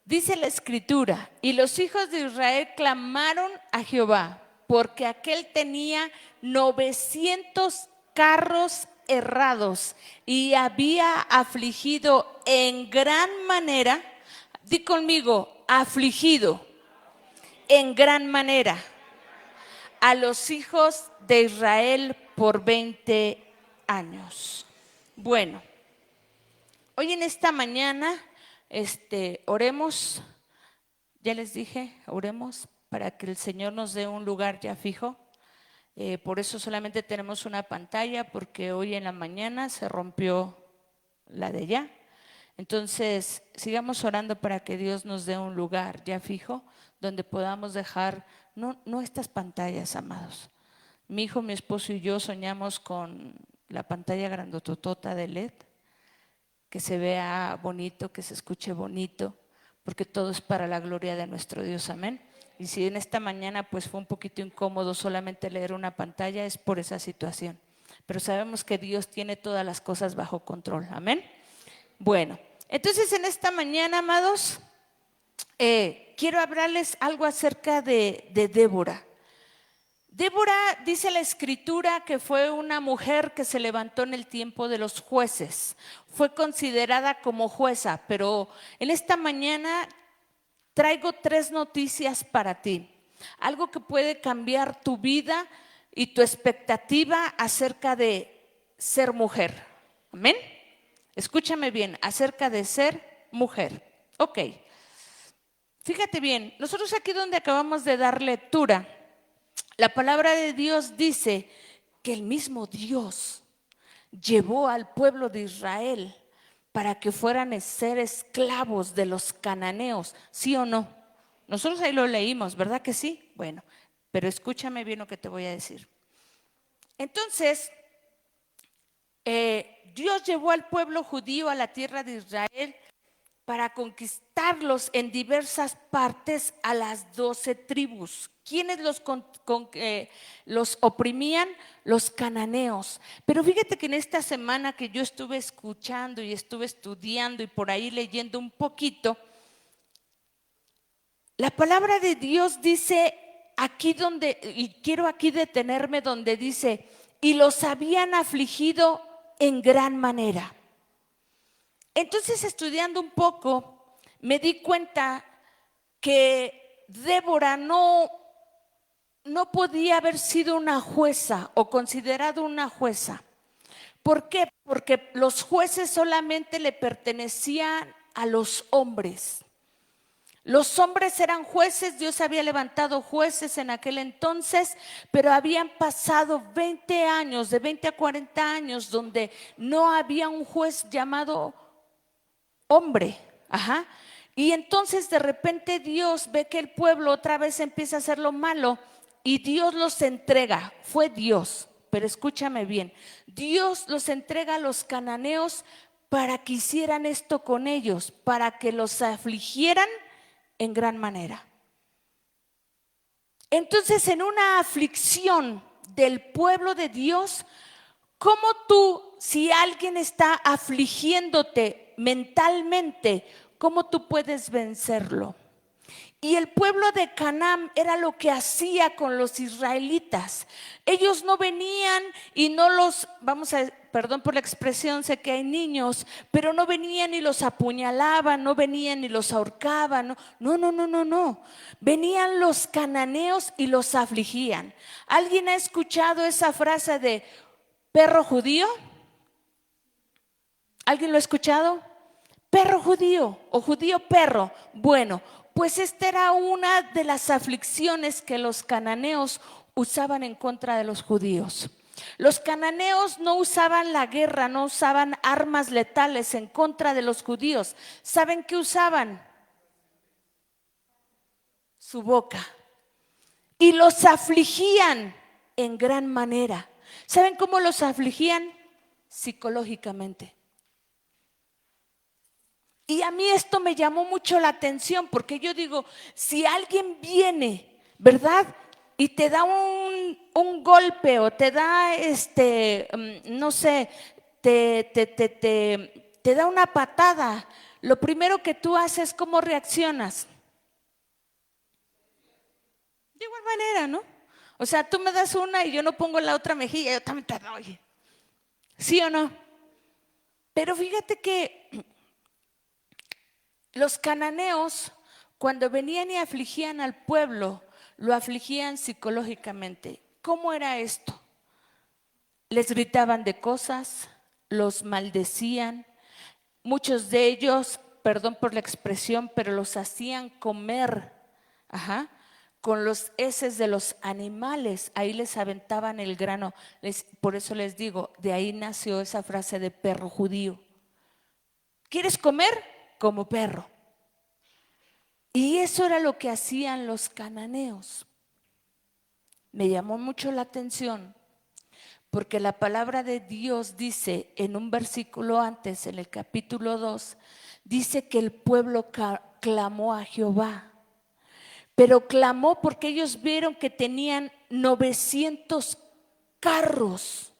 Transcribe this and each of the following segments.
Dice la escritura, y los hijos de Israel clamaron a Jehová, porque aquél tenía 900 carros errados y había afligido en gran manera, di conmigo, afligido en gran manera a los hijos de Israel por 20 años. Bueno, hoy en esta mañana oremos, ya les dije, oremos para que el Señor nos dé un lugar ya fijo. Por eso solamente tenemos una pantalla, porque hoy en la mañana se rompió la de allá. Entonces, sigamos orando para que Dios nos dé un lugar ya fijo, donde podamos dejar, no estas pantallas, amados. Mi hijo, mi esposo y yo soñamos con la pantalla grandototota de LED, que se vea bonito, que se escuche bonito, porque todo es para la gloria de nuestro Dios, amén. Y si en esta mañana pues fue un poquito incómodo solamente leer una pantalla, es por esa situación. Pero sabemos que Dios tiene todas las cosas bajo control, amén. Bueno, entonces en esta mañana, amados, quiero hablarles algo acerca de Débora. Débora, dice la escritura, que fue una mujer que se levantó en el tiempo de los jueces. Fue considerada como jueza, pero en esta mañana traigo 3 noticias para ti. Algo que puede cambiar tu vida y tu expectativa acerca de ser mujer. Amén. Escúchame bien, acerca de ser mujer. Ok. Fíjate bien, nosotros aquí donde acabamos de dar lectura, la palabra de Dios dice que el mismo Dios llevó al pueblo de Israel para que fueran a ser esclavos de los cananeos, ¿sí o no? Nosotros ahí lo leímos, ¿verdad que sí? Bueno, pero escúchame bien lo que te voy a decir. Entonces, Dios llevó al pueblo judío a la tierra de Israel para conquistarlos en diversas partes a las 12 tribus. ¿Quiénes los oprimían? Los cananeos. Pero fíjate que en esta semana que yo estuve escuchando y estuve estudiando y por ahí leyendo un poquito, la palabra de Dios dice aquí donde, y quiero aquí detenerme donde dice, y los habían afligido en gran manera. Entonces, estudiando un poco, me di cuenta que Débora no podía haber sido una jueza o considerado una jueza. ¿Por qué? Porque los jueces solamente le pertenecían a los hombres. Los hombres eran jueces, Dios había levantado jueces en aquel entonces, pero habían pasado 20 años, de 20 a 40 años, donde no había un juez llamado hombre, ajá. Y entonces de repente Dios ve que el pueblo otra vez empieza a hacer lo malo y Dios los entrega, fue Dios, pero escúchame bien, Dios los entrega a los cananeos para que hicieran esto con ellos, para que los afligieran en gran manera. Entonces, en una aflicción del pueblo de Dios, ¿cómo tú, si alguien está afligiéndote mentalmente, cómo tú puedes vencerlo? Y el pueblo de Canaán era lo que hacía con los israelitas. Ellos no venían y no los, perdón por la expresión, sé que hay niños, pero no venían y los apuñalaban, no venían y los ahorcaban, no. Venían los cananeos y los afligían. ¿Alguien ha escuchado esa frase de perro judío? ¿Alguien lo ha escuchado? Perro judío o judío perro. Bueno, pues esta era una de las aflicciones que los cananeos usaban en contra de los judíos. Los cananeos no usaban la guerra, no usaban armas letales en contra de los judíos. ¿Saben qué usaban? Su boca. Y los afligían en gran manera. ¿Saben cómo los afligían? Psicológicamente. Y a mí esto me llamó mucho la atención, porque yo digo, si alguien viene, ¿verdad? Y te da un golpe o te da, no sé, te da una patada, lo primero que tú haces, ¿cómo reaccionas? De igual manera, ¿no? O sea, tú me das una y yo no pongo la otra mejilla, yo también te doy. ¿Sí o no? Pero fíjate que los cananeos, cuando venían y afligían al pueblo, lo afligían psicológicamente. ¿Cómo era esto? Les gritaban de cosas, los maldecían. Muchos de ellos, perdón por la expresión, pero los hacían comer, ajá, con los heces de los animales. Ahí les aventaban el grano. Por eso les digo, de ahí nació esa frase de perro judío. ¿Quieres comer? Como perro. Y eso era lo que hacían los cananeos. Me llamó mucho la atención porque la palabra de Dios dice en un versículo antes, en el capítulo 2, dice que el pueblo clamó a Jehová. Pero clamó porque ellos vieron que tenían 900 carros,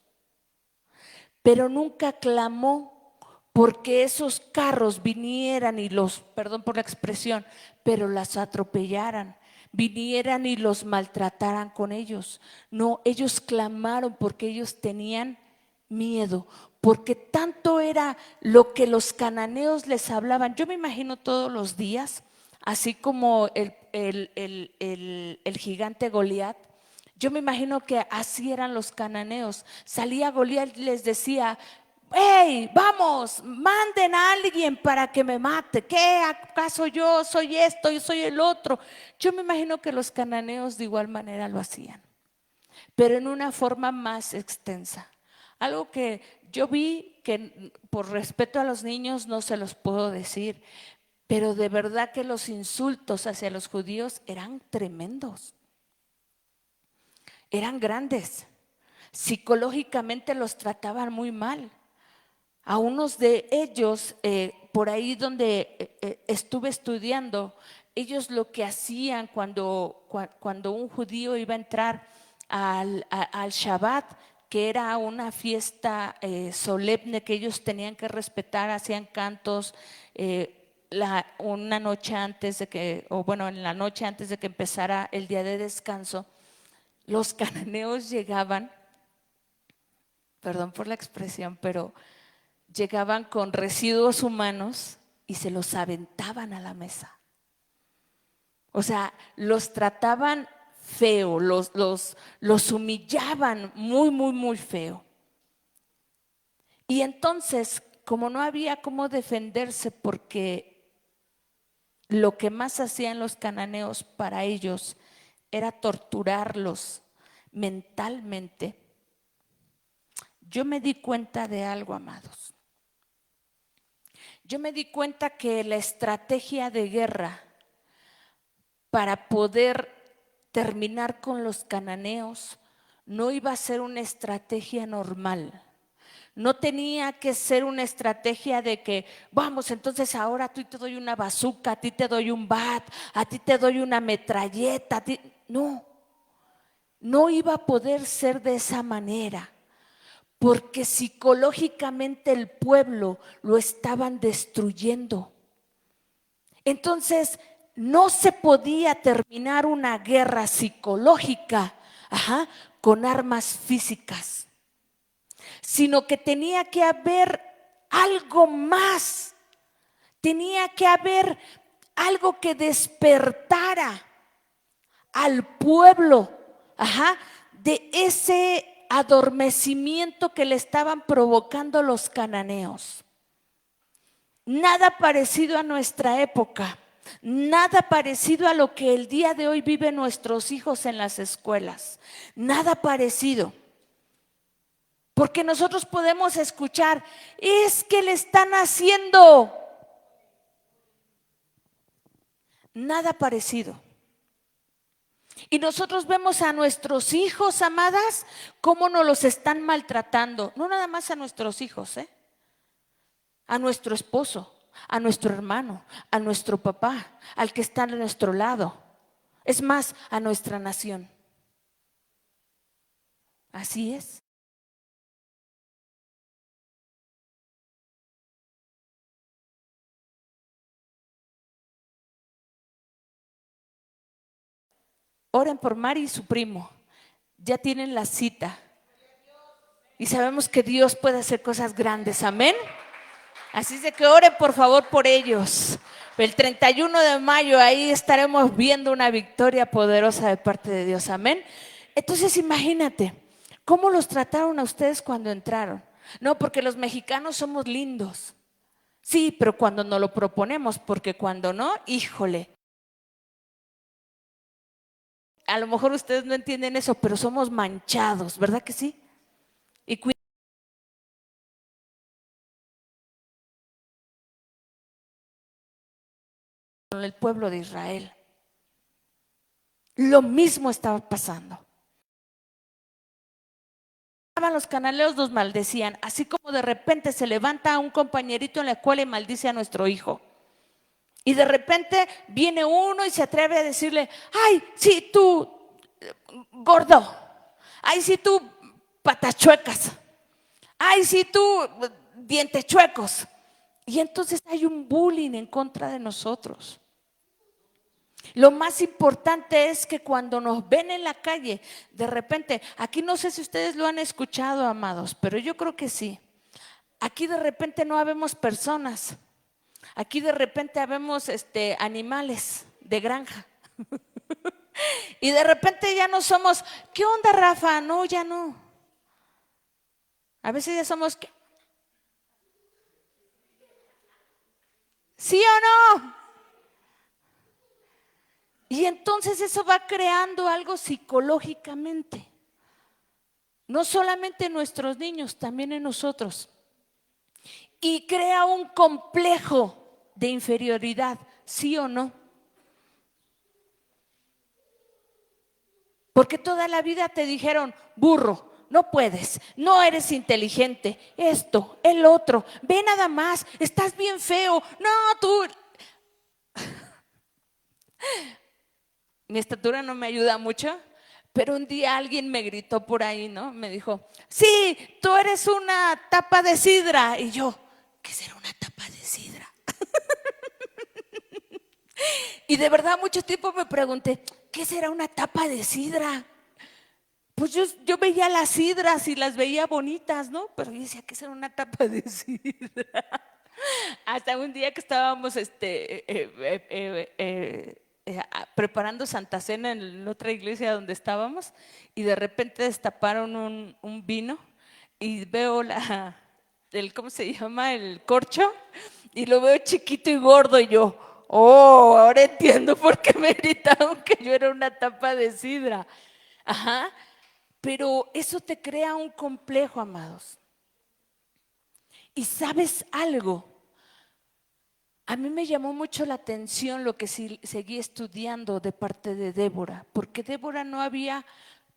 pero nunca clamó porque esos carros vinieran y los, perdón por la expresión, pero las atropellaran, vinieran y los maltrataran con ellos. No, ellos clamaron porque ellos tenían miedo, porque tanto era lo que los cananeos les hablaban. Yo me imagino todos los días, así como el gigante Goliat. Yo me imagino que así eran los cananeos. Salía Goliat y les decía: hey, vamos, manden a alguien para que me mate. ¿Qué acaso yo soy esto, yo soy el otro? Yo me imagino que los cananeos de igual manera lo hacían, pero en una forma más extensa. Algo que yo vi que por respeto a los niños no se los puedo decir, pero de verdad que los insultos hacia los judíos eran tremendos, eran grandes. Psicológicamente los trataban muy mal. A unos de ellos, por ahí donde estuve estudiando, ellos lo que hacían cuando un judío iba a entrar al Shabbat, que era una fiesta solemne que ellos tenían que respetar, hacían cantos una noche antes de que, o bueno, en la noche antes de que empezara el día de descanso, los cananeos llegaban, perdón por la expresión, pero llegaban con residuos humanos y se los aventaban a la mesa. O sea, los trataban feo, los humillaban muy, muy, muy feo. Y entonces, como no había cómo defenderse, porque lo que más hacían los cananeos para ellos era torturarlos mentalmente, yo me di cuenta de algo, amados. Yo me di cuenta que la estrategia de guerra para poder terminar con los cananeos no iba a ser una estrategia normal. No tenía que ser una estrategia de que, vamos, entonces ahora a ti te doy una bazuca, a ti te doy un bat, a ti te doy una metralleta. No, no iba a poder ser de esa manera, porque psicológicamente el pueblo lo estaban destruyendo. Entonces, no se podía terminar una guerra psicológica, con armas físicas, sino que tenía que haber algo más, tenía que haber algo que despertara al pueblo, de ese adormecimiento que le estaban provocando los cananeos. Nada parecido a nuestra época, nada parecido a lo que el día de hoy viven nuestros hijos en las escuelas, nada parecido. Porque nosotros podemos escuchar, es que le están haciendo. Nada parecido. Y nosotros vemos a nuestros hijos, amadas, cómo nos los están maltratando. No nada más a nuestros hijos, a nuestro esposo, a nuestro hermano, a nuestro papá, al que está a nuestro lado. Es más, a nuestra nación. Así es. oren por Mari y su primo. Ya tienen la cita. Y sabemos que Dios puede hacer cosas grandes, amén. Así es de que oren por favor por ellos. El 31 de mayo ahí estaremos viendo una victoria poderosa de parte de Dios, amén. Entonces imagínate, ¿cómo los trataron a ustedes cuando entraron? No, porque los mexicanos somos lindos. Sí, pero cuando nos lo proponemos, porque cuando no, híjole. A lo mejor ustedes no entienden eso, pero somos manchados, ¿verdad que sí? Y con el pueblo de Israel. Lo mismo estaba pasando. Los canaleos los maldecían, así como de repente se levanta un compañerito en la escuela y maldice a nuestro hijo. Y de repente viene uno y se atreve a decirle, ay, sí, tú, gordo, ay, sí, tú, patas chuecas, ay, sí, tú, dientes chuecos. Y entonces hay un bullying en contra de nosotros. Lo más importante es que cuando nos ven en la calle, de repente, aquí no sé si ustedes lo han escuchado, amados, pero yo creo que sí. Aquí de repente no habemos personas, aquí de repente habemos animales de granja. Y de repente ya no somos, ¿qué onda, Rafa? No, ya no. A veces ya somos, ¿sí o no? Y entonces eso va creando algo psicológicamente. No solamente en nuestros niños, también en nosotros. Y crea un complejo de inferioridad, ¿sí o no? Porque toda la vida te dijeron, burro, no puedes, no eres inteligente, esto, el otro, ve nada más, estás bien feo, no, tú. Mi estatura no me ayuda mucho, pero un día alguien me gritó por ahí, ¿no? Me dijo, sí, tú eres una tapa de sidra. Y yo, ¿qué será una tapa de sidra? Y de verdad mucho tiempo me pregunté, ¿qué será una tapa de sidra? Pues yo veía las sidras y las veía bonitas, ¿no? Pero yo decía, ¿qué será una tapa de sidra? Hasta un día que estábamos preparando Santa Cena en otra iglesia donde estábamos y de repente destaparon un vino y veo ¿cómo se llama? El corcho y lo veo chiquito y gordo y yo, oh, ahora entiendo por qué me gritaron que yo era una tapa de sidra. Ajá, pero eso te crea un complejo, amados. ¿Y sabes algo? A mí me llamó mucho la atención lo que seguí estudiando de parte de Débora, porque Débora no había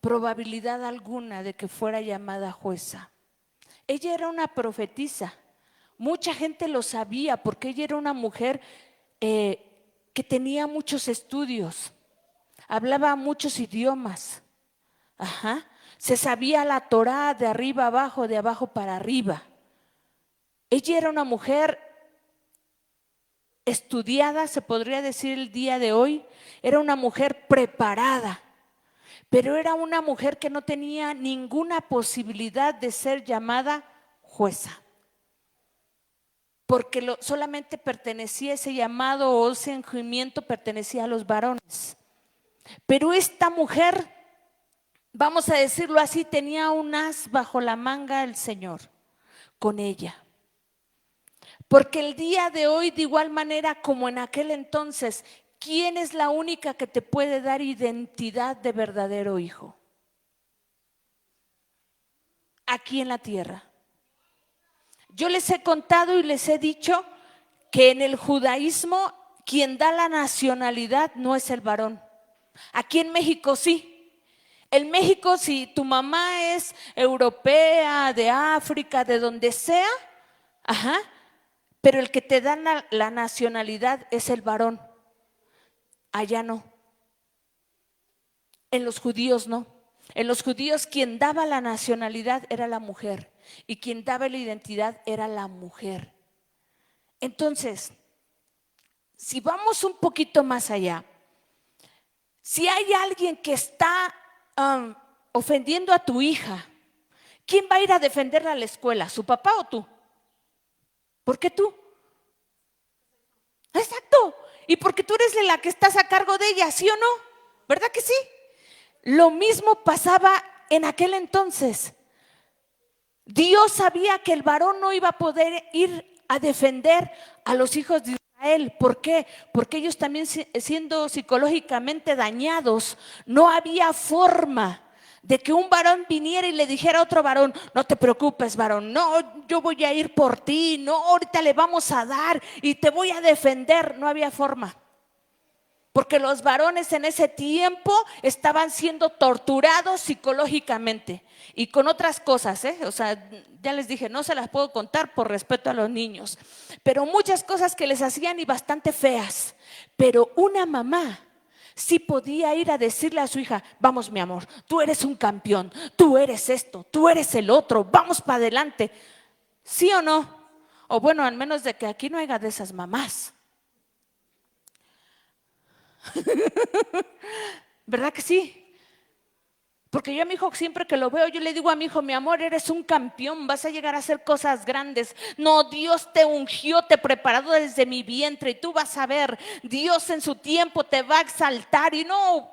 probabilidad alguna de que fuera llamada jueza. Ella era una profetisa, mucha gente lo sabía porque ella era una mujer que tenía muchos estudios, hablaba muchos idiomas, ajá. Se sabía la Torá de arriba abajo, de abajo para arriba. Ella era una mujer estudiada, se podría decir el día de hoy, era una mujer preparada, pero era una mujer que no tenía ninguna posibilidad de ser llamada jueza, porque solamente pertenecía ese llamado o ese ungimiento pertenecía a los varones. Pero esta mujer, vamos a decirlo así, tenía un as bajo la manga el Señor con ella. Porque el día de hoy, de igual manera como en aquel entonces, ¿quién es la única que te puede dar identidad de verdadero hijo? Aquí en la tierra. Yo les he contado y les he dicho que en el judaísmo quien da la nacionalidad no es el varón. Aquí en México sí. En México si tu mamá es europea, de África, de donde sea, ajá, pero el que te da la nacionalidad es el varón. Allá no. En los judíos no. En los judíos quien daba la nacionalidad era la mujer y quien daba la identidad era la mujer. Entonces, si vamos un poquito más allá, Si hay alguien que está ofendiendo a tu hija, ¿quién va a ir a defenderla a la escuela? ¿Su papá o tú? ¿Por qué tú? Exacto. Y porque tú eres la que estás a cargo de ella, ¿sí o no? ¿Verdad que sí? Lo mismo pasaba en aquel entonces. Dios sabía que el varón no iba a poder ir a defender a los hijos de Israel. ¿Por qué? Porque ellos también, siendo psicológicamente dañados, no había forma de que un varón viniera y le dijera a otro varón: no te preocupes, varón, no, yo voy a ir por ti, no, ahorita le vamos a dar y te voy a defender. No había forma. Porque los varones en ese tiempo estaban siendo torturados psicológicamente y con otras cosas, O sea, ya les dije, no se las puedo contar por respeto a los niños, pero muchas cosas que les hacían y bastante feas. Pero una mamá sí podía ir a decirle a su hija: vamos, mi amor, tú eres un campeón, tú eres esto, tú eres el otro, vamos para adelante. ¿Sí o no? O bueno, al menos de que aquí no haya de esas mamás. ¿Verdad que sí? Porque yo a mi hijo, siempre que lo veo, yo le digo a mi hijo: mi amor, eres un campeón, vas a llegar a hacer cosas grandes. No, Dios te ungió, te preparó desde mi vientre y tú vas a ver, Dios en su tiempo te va a exaltar. Y no,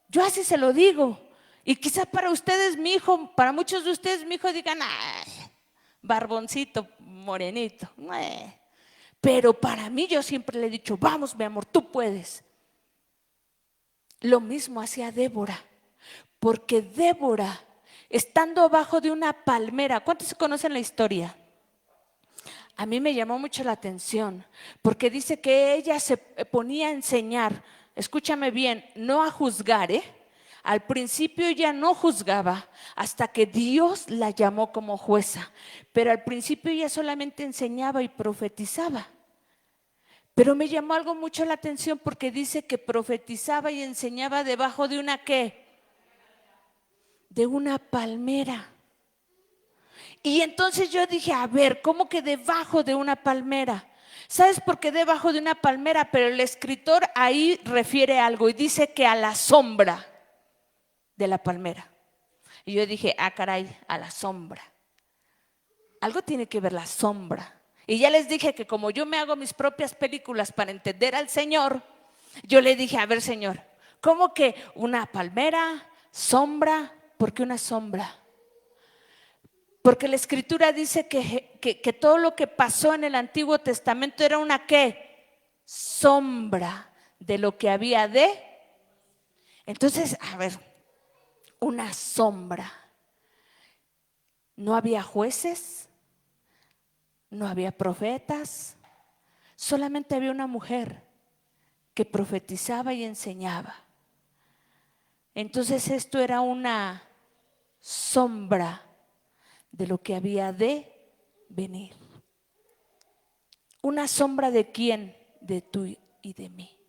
yo así se lo digo. Y quizás para ustedes, mi hijo, para muchos de ustedes, mi hijo, digan: ay, barboncito, morenito. Pero para mí, yo siempre le he dicho: vamos, mi amor, tú puedes. Lo mismo hacía Débora. Porque Débora, estando abajo de una palmera, ¿cuántos conocen la historia? A mí me llamó mucho la atención, porque dice que ella se ponía a enseñar, escúchame bien, no a juzgar, Al principio ella no juzgaba hasta que Dios la llamó como jueza, pero al principio ella solamente enseñaba y profetizaba. Pero me llamó algo mucho la atención porque dice que profetizaba y enseñaba debajo de una ¿qué? De una palmera. Y entonces yo dije: a ver, ¿cómo que debajo de una palmera? ¿Sabes por qué debajo de una palmera? Pero el escritor ahí refiere algo y dice que a la sombra de la palmera. Y yo dije: ah, caray, a la sombra. Algo tiene que ver la sombra. Y ya les dije que como yo me hago mis propias películas para entender al Señor, yo le dije: a ver, Señor, ¿cómo que una palmera, sombra? ¿Por qué una sombra? Porque la escritura dice que todo lo que pasó en el Antiguo Testamento era una ¿qué? Sombra de lo que había de. Entonces, a ver, una sombra. No había jueces, no había profetas, solamente había una mujer que profetizaba y enseñaba. Entonces esto era una sombra de lo que había de venir. ¿Una sombra de quién? De tú y de mí.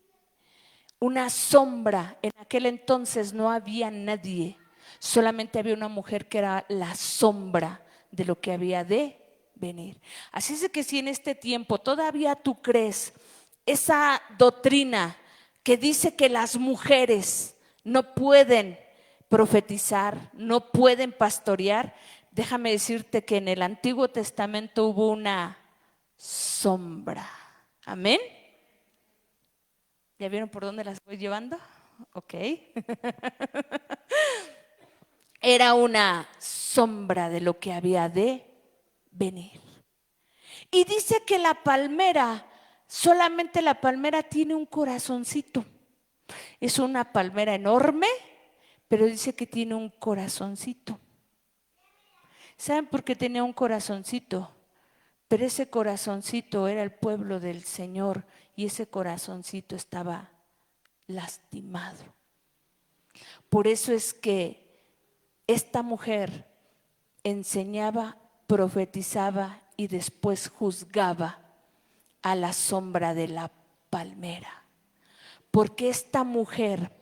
Una sombra. En aquel entonces no había nadie, solamente había una mujer que era la sombra de lo que había de venir. Así es que si en este tiempo todavía tú crees esa doctrina que dice que las mujeres no pueden profetizar, no pueden pastorear, déjame decirte que en el Antiguo Testamento hubo una sombra. Amén. ¿Ya vieron por dónde las voy llevando? Ok. Era una sombra de lo que había de venir. Y dice que la palmera, solamente la palmera tiene un corazoncito. Es una palmera enorme, pero dice que tiene un corazoncito. ¿Saben por qué tenía un corazoncito? Pero ese corazoncito era el pueblo del Señor y ese corazoncito estaba lastimado. Por eso es que esta mujer enseñaba, profetizaba y después juzgaba a la sombra de la palmera. Porque esta mujer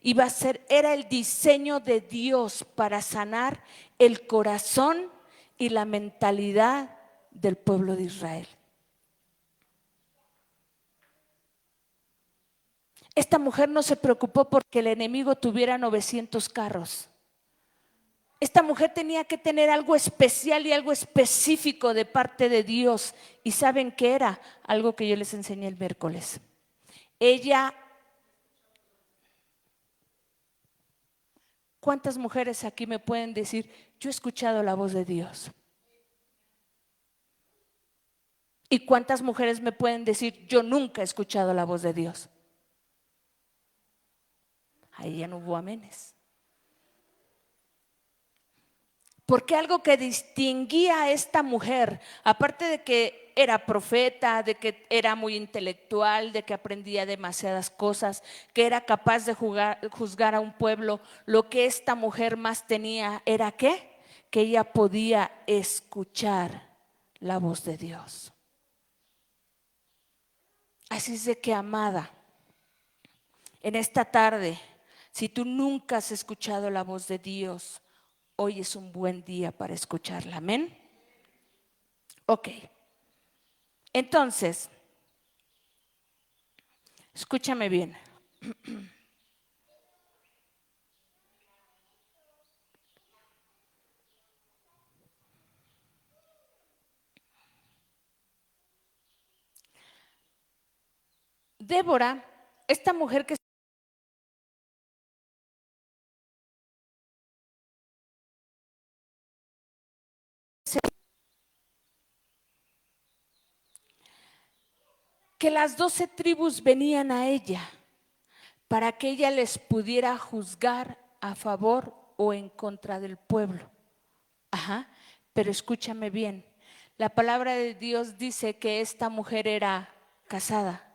iba a ser, era el diseño de Dios para sanar el corazón y la mentalidad del pueblo de Israel. Esta mujer no se preocupó porque el enemigo tuviera 900 carros. Esta mujer tenía que tener algo especial y algo específico de parte de Dios. ¿Y saben qué era? Algo que yo les enseñé el miércoles. ¿Cuántas mujeres aquí me pueden decir, yo he escuchado la voz de Dios? ¿Y cuántas mujeres me pueden decir, yo nunca he escuchado la voz de Dios? Ahí ya no hubo amenes. Porque algo que distinguía a esta mujer, aparte de que era profeta, de que era muy intelectual, de que aprendía demasiadas cosas, que era capaz de juzgar a un pueblo, lo que esta mujer más tenía era ¿qué? Que ella podía escuchar la voz de Dios. Así es de que, amada, en esta tarde, si tú nunca has escuchado la voz de Dios, hoy es un buen día para escucharla. Amén. Ok. Entonces, escúchame bien. Débora, esta mujer que las 12 tribus venían a ella para que ella les pudiera juzgar a favor o en contra del pueblo. Ajá, pero escúchame bien, la palabra de Dios dice que esta mujer era casada,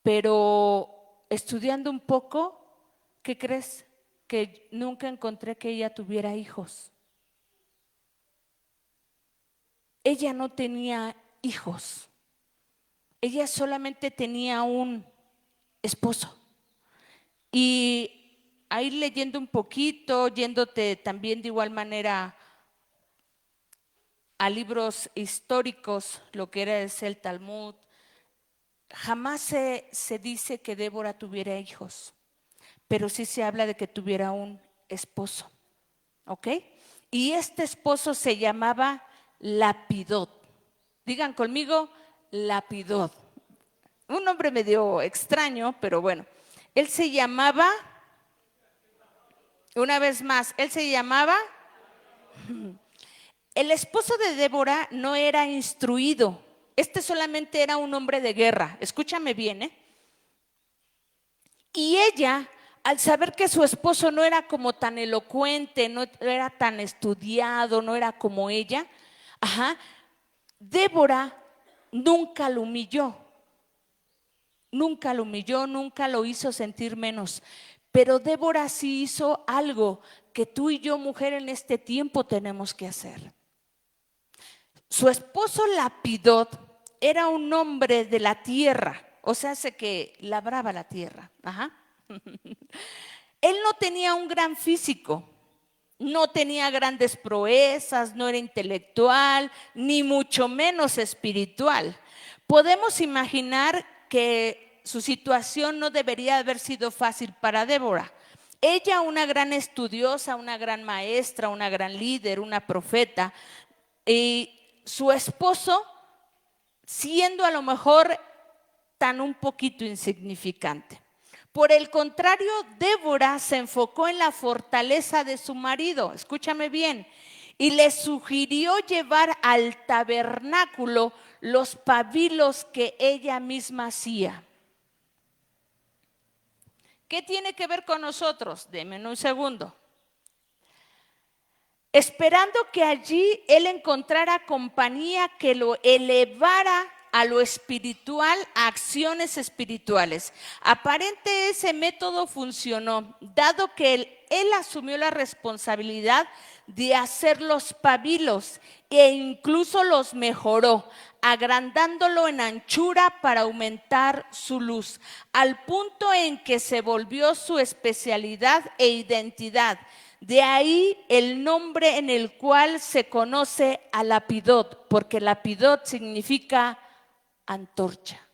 pero estudiando un poco, ¿qué crees? Que nunca encontré que ella tuviera hijos. Ella no tenía hijos, ella solamente tenía un esposo. Y ahí leyendo un poquito, yéndote también de igual manera a libros históricos, lo que era el Talmud, jamás se dice que Débora tuviera hijos, pero sí se habla de que tuviera un esposo, ¿ok? Y este esposo se llamaba Lapidot. Digan conmigo, Lapidot. Un nombre medio extraño, pero bueno. Él se llamaba, una vez más, él se llamaba, el esposo de Débora no era instruido. Este solamente era un hombre de guerra. Escúchame bien, ¿eh? Y ella, al saber que su esposo no era como tan elocuente, no era tan estudiado, no era como ella, Débora nunca lo humilló. Nunca lo humilló, nunca lo hizo sentir menos. Pero Débora sí hizo algo que tú y yo, mujer, en este tiempo tenemos que hacer. Su esposo Lapidot era un hombre de la tierra, o sea, hace que labraba la tierra. Él no tenía un gran físico, no tenía grandes proezas, no era intelectual, ni mucho menos espiritual. Podemos imaginar que su situación no debería haber sido fácil para Débora. Ella, una gran estudiosa, una gran maestra, una gran líder, una profeta, y su esposo siendo a lo mejor tan un poquito insignificante. Por el contrario, Débora se enfocó en la fortaleza de su marido, escúchame bien, y le sugirió llevar al tabernáculo los pabilos que ella misma hacía. ¿Qué tiene que ver con nosotros? Denme un segundo. Esperando que allí él encontrara compañía que lo elevara a lo espiritual, a acciones espirituales. Aparente ese método funcionó, dado que él asumió la responsabilidad de hacer los pabilos e incluso los mejoró, agrandándolo en anchura para aumentar su luz, al punto en que se volvió su especialidad e identidad. De ahí el nombre en el cual se conoce a Lapidot, porque Lapidot significa antorcha.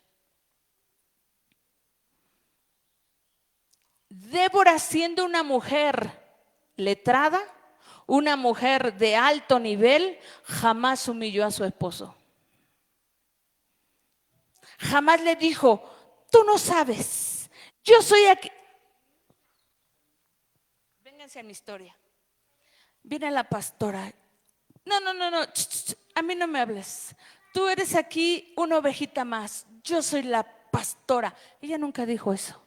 Débora, siendo una mujer letrada, una mujer de alto nivel, jamás humilló a su esposo. Jamás le dijo, tú no sabes, yo soy aquí. Vénganse a mi historia. Viene la pastora. No, a mí no me hables. Tú eres aquí una ovejita más. Yo soy la pastora. Ella nunca dijo eso.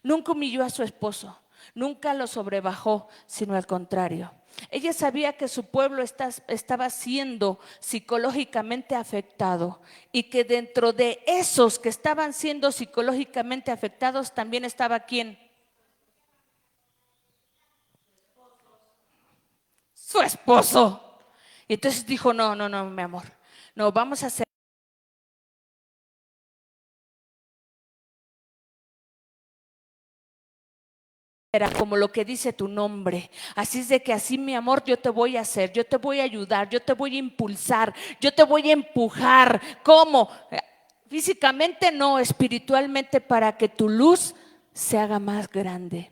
Nunca humilló a su esposo. Nunca lo sobrebajó, sino al contrario. Ella sabía que su pueblo estaba siendo psicológicamente afectado y que dentro de esos que estaban siendo psicológicamente afectados también estaba ¿quién? Su esposo. Y entonces dijo, no, mi amor, no, vamos a hacer como lo que dice tu nombre. Así es de que así, mi amor, yo te voy a hacer, yo te voy a ayudar, yo te voy a impulsar, yo te voy a empujar. ¿Cómo? Físicamente no, espiritualmente, para que tu luz se haga más grande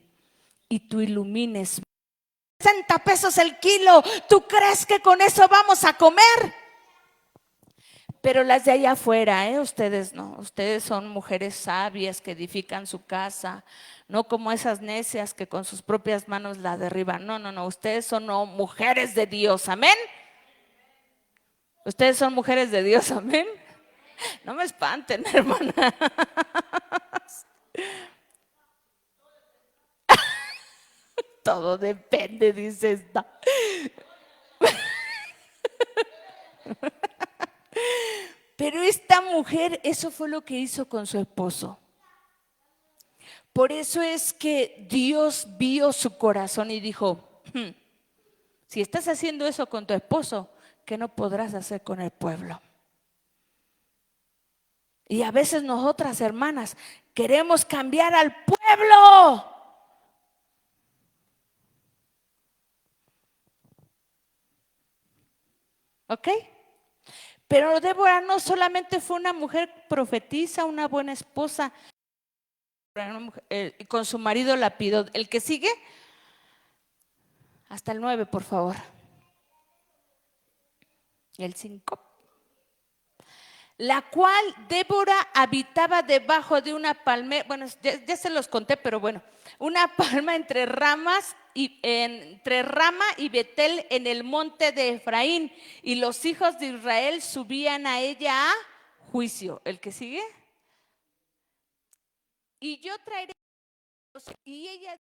y tú ilumines. 60 pesos el kilo, ¿tú crees que con eso vamos a comer? Pero las de allá afuera, ustedes no, ustedes son mujeres sabias que edifican su casa, no como esas necias que con sus propias manos la derriban. No, ustedes son mujeres de Dios, amén. Ustedes son mujeres de Dios, amén. No me espanten, hermana. Todo depende, dice esta. Pero esta mujer, eso fue lo que hizo con su esposo. Por eso es que Dios vio su corazón y dijo, si estás haciendo eso con tu esposo, ¿qué no podrás hacer con el pueblo? Y a veces nosotras, hermanas, queremos cambiar al pueblo. ¿Ok? Pero Débora no solamente fue una mujer profetisa, una buena esposa, con su marido la pidió. El que sigue, hasta el 9, por favor. El 5. La cual Débora habitaba debajo de una palmera, bueno, ya se los conté, pero bueno, una palma entre ramas y entre Rama y Betel en el monte de Efraín, y los hijos de Israel subían a ella a juicio. ¿El que sigue? Y yo traeré y ella